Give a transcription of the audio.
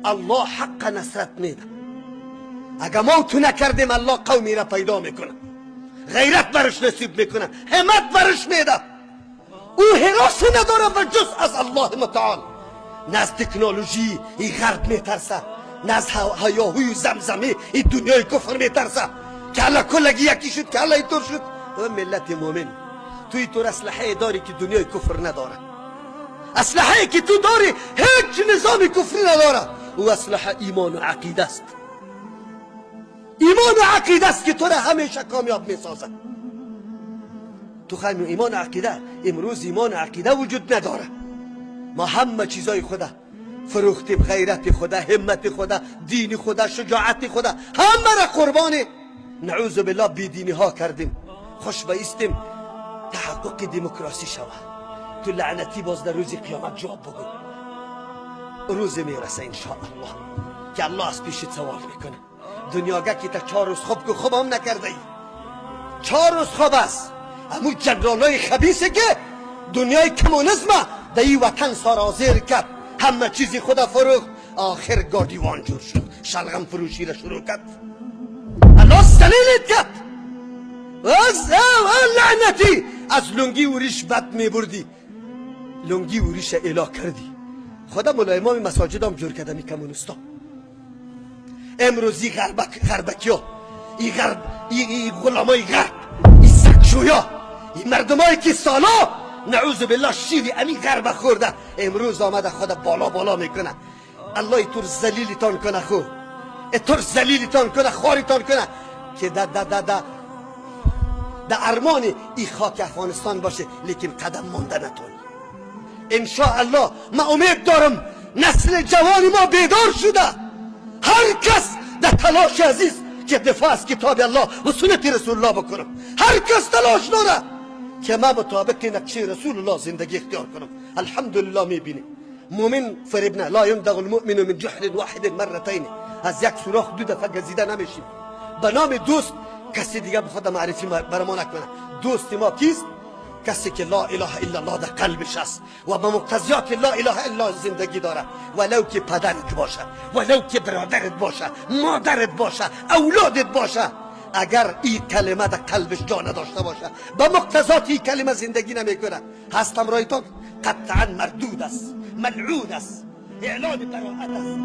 الله حق نصرت میده. اگه ما تو نکردیم الله قومی را پیدا میکنه، غیرت برش نصیب میکنه، همت برش میده. او حراسی نداره و جز از الله متعال. نه از تکنولوژی ای غرب میترسه، نه از هیاهوی زمزمه ای دنیای کفر میترسه که الله کلگی یکی شد که الله اینطور شد. ملت مومن توی طور اسلحه داری که دنیای کفر نداره. اسلحه که تو داری هیچ نظام کفری نداره. او اسلحه ایمان و عقیده است. ایمان و عقیده است که تو را همیشه کامیاب میسازه. تو خواهیم ایمان و عقیده، امروز ایمان و عقیده وجود نداره. ما همه چیزای خدا فروختیم، غیرت خدا، همت خدا، دین خدا، شجاعت خدا، همه را قربان نعوذ بالله بیدینی ها کردیم. خوش بایستیم تحقق دموکراسی شود. تو لعنتی باز در روز قیامت جواب بگو. روز میرسه انشاءالله که الله از پیشت سوال میکنه. دنیاگه که تا 4 روز خوب که خوب هم نکرده ای. 4 روز خوب است. همون جنرالای خبیثه که دنیای کمونیسم در این وطن سرازیر کرد، همه چیزی خدا فروخت، آخر گاردیوان جور شد، شلغم فروشی را شروع کرد. الله سلیلت کرد. از لعنتی از لنگی و ریش بد میبردی، لنگی و ریش اله کردی. خدا مولا امام مساجد هم جور کرده می کمونستا. امروزی غربکی ها، ای غلامای غرب، ای سکشویا، ای مردمایی که سالا نعوذ بالله شیری امی غرب خورده، امروز آمده خدا بالا میکنه. الله ایطور زلیلتان کنه، خو ایطور زلیلتان کنه، خواریتان کنه که دا ارمان ای خاک افغانستان باشه، لیکن قدم مانده نتونی. انشاءالله ما امید دارم نسل جوانی ما بیدار شده. هر کس در تلاش عزیز که دفاع از کتاب الله و سنت رسول الله بکنم. هر کس تلاش داره که ما مطابق نقشه رسول الله زندگی اختیار کنم. الحمدلله میبینیم مومن فریب نه. لا یندغ المؤمن من جحر واحد مرتين. از یک سوراخ 2 دفعه گزیده نمیشیم. به نام دوست کسی دیگه به خود معرفی برما نکنه. دوست ما کیست؟ کسی که لا اله الا الله در قلبش است و به مقتضیات لا اله الا الله زندگی داره، ولو که پدرت باشه، ولو که برادرت باشه، مادرت باشه، اولادت باشه. اگر این کلمه در قلبش جا نداشته باشه، به مقتضیات این کلمه زندگی نمیکنه، هستم رایتان قطعا مردود است، ملعون است، اعلان براءت است.